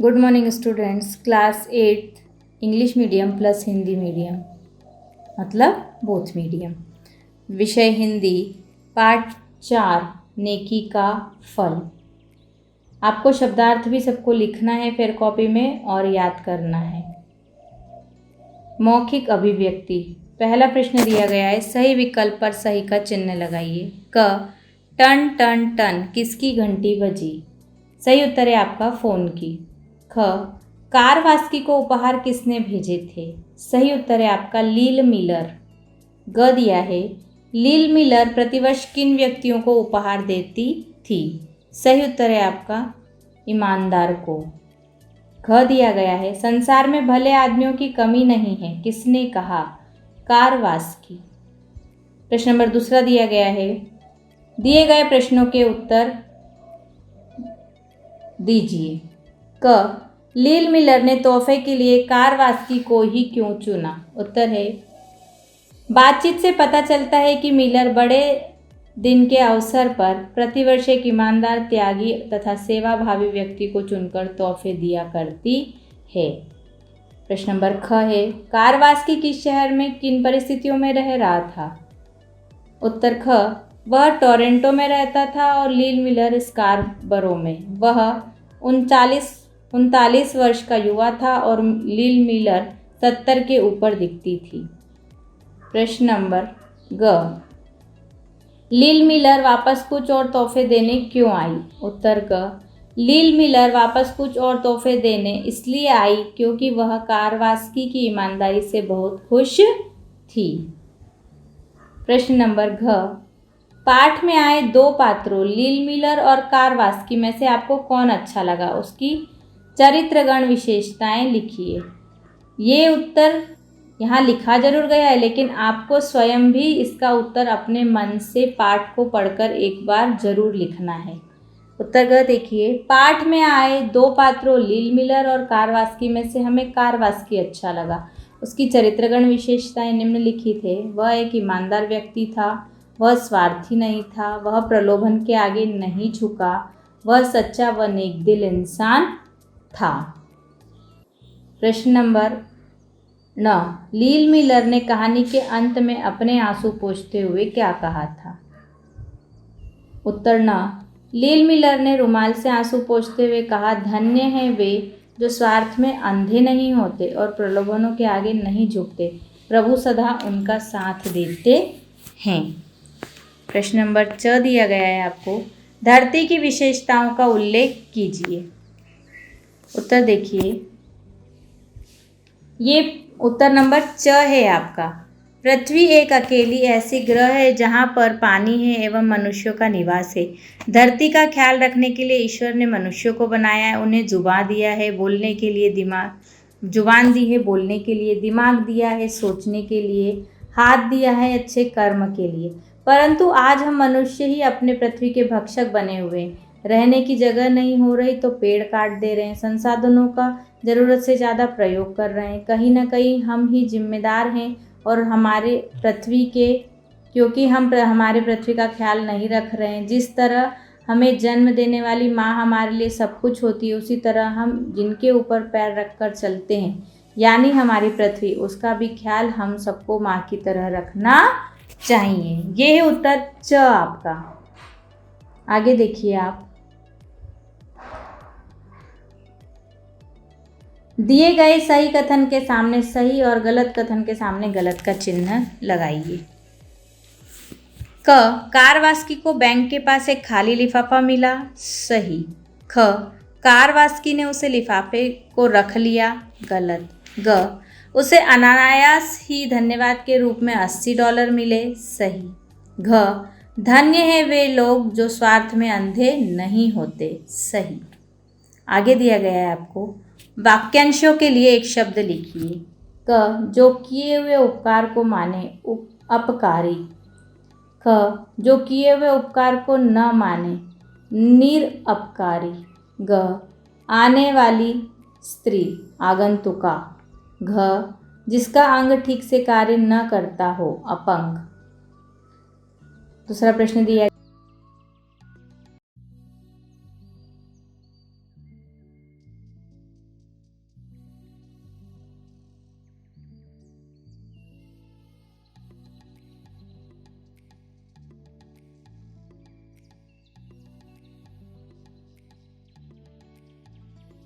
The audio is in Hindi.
Good morning students. Class 8 English medium plus Hindi medium मतलब बोथ मीडियम। विषय हिंदी, पाठ 4 नेकी का फल। आपको शब्दार्थ भी सबको लिखना है फिर कॉपी में और याद करना है। मौखिक अभिव्यक्ति। पहला प्रश्न दिया गया है, सही विकल्प पर सही का चिन्ह लगाइए। क टन टन टन किसकी घंटी बजी? सही उत्तर है आपका फ़ोन की। ख कार वास्की को उपहार किसने भेजे थे? सही उत्तर है आपका लील मिलर। ग दिया है, लील मिलर प्रतिवर्ष किन व्यक्तियों को उपहार देती थी? सही उत्तर है आपका ईमानदार को। घ दिया गया है, संसार में भले आदमियों की कमी नहीं है, किसने कहा? कार वास्की। प्रश्न नंबर दूसरा दिया गया है, दिए गए प्रश्नों के उत्तर दीजिए। क लील मिलर ने तोहफे के लिए कार वास्की को ही क्यों चुना? उत्तर है, बातचीत से पता चलता है कि मिलर बड़े दिन के अवसर पर प्रतिवर्ष एक ईमानदार, त्यागी तथा सेवाभावी व्यक्ति को चुनकर तोहफे दिया करती है। प्रश्न नंबर ख है, कार वास्की किस शहर में किन परिस्थितियों में रह रहा था? उत्तर ख, वह टोरंटो में रहता था और लील मिलर स्कारबरो में। वह 39 वर्ष का युवा था और लील मिलर 70 के ऊपर दिखती थी। प्रश्न नंबर ग, लील मिलर वापस कुछ और तोहफे देने क्यों आई? उत्तर ग, लील मिलर वापस कुछ और तोहफे देने इसलिए आई क्योंकि वह कार वास्की की ईमानदारी से बहुत खुश थी। प्रश्न नंबर घ, पाठ में आए दो पात्रों लील मिलर और कार वास्की में से आपको कौन अच्छा लगा? उसकी चरित्रगण विशेषताएं लिखिए। ये उत्तर यहाँ लिखा जरूर गया है, लेकिन आपको स्वयं भी इसका उत्तर अपने मन से पाठ को पढ़कर एक बार जरूर लिखना है। उत्तर ग देखिए, पाठ में आए दो पात्रों लील मिलर और कार वास्की में से हमें कार वास्की अच्छा लगा। उसकी चरित्रगण विशेषताएं निम्नलिखित है। वह एक ईमानदार व्यक्ति था, वह स्वार्थी नहीं था, वह प्रलोभन के आगे नहीं झुका, वह सच्चा व नेकदिल इंसान था। प्रश्न नंबर न, लील मिलर ने कहानी के अंत में अपने आंसू पोंछते हुए क्या कहा था? उत्तर न, लील मिलर ने रुमाल से आंसू पोंछते हुए कहा, धन्य हैं वे जो स्वार्थ में अंधे नहीं होते और प्रलोभनों के आगे नहीं झुकते, प्रभु सदा उनका साथ देते हैं। प्रश्न नंबर च दिया गया है आपको, धरती की विशेषताओं का उल्लेख कीजिए। उत्तर देखिए, ये उत्तर नंबर च है आपका। पृथ्वी एक अकेली ऐसी ग्रह है जहाँ पर पानी है एवं मनुष्यों का निवास है। धरती का ख्याल रखने के लिए ईश्वर ने मनुष्यों को बनाया है। उन्हें जुबान दिया है बोलने के लिए, जुबान दी है बोलने के लिए, दिमाग दिया है सोचने के लिए, हाथ दिया है अच्छे कर्म के लिए। परंतु आज हम मनुष्य ही अपने पृथ्वी के भक्षक बने हुए हैं। रहने की जगह नहीं हो रही तो पेड़ काट दे रहे हैं, संसाधनों का ज़रूरत से ज़्यादा प्रयोग कर रहे हैं। कहीं ना कहीं हम ही जिम्मेदार हैं और हमारे पृथ्वी के, क्योंकि हम हमारे पृथ्वी का ख्याल नहीं रख रहे हैं। जिस तरह हमें जन्म देने वाली माँ हमारे लिए सब कुछ होती है, उसी तरह हम जिनके ऊपर पैर रख कर चलते हैं यानी हमारी पृथ्वी, उसका भी ख्याल हम सबको माँ की तरह रखना चाहिए। ये है उत्तर च आपका। आगे देखिए आप, दिए गए सही कथन के सामने सही और गलत कथन के सामने गलत का चिन्ह लगाइए। क, कार वास्की को बैंक के पास एक खाली लिफाफा मिला। सही। ख, कार वास्की ने उसे लिफाफे को रख लिया। गलत। ग, उसे अनायास ही धन्यवाद के रूप में $80 मिले। सही। घ, धन्य है वे लोग जो स्वार्थ में अंधे नहीं होते। सही। आगे दिया गया है आपको, वाक्यांशों के लिए एक शब्द लिखिए। क, जो किए हुए उपकार को माने, अपकारी। ख, जो किए हुए उपकार को न माने, निरअपकारी। ग, आने वाली स्त्री, आगंतुका। घ, जिसका अंग ठीक से कार्य न करता हो, अपंग। दूसरा प्रश्न दिया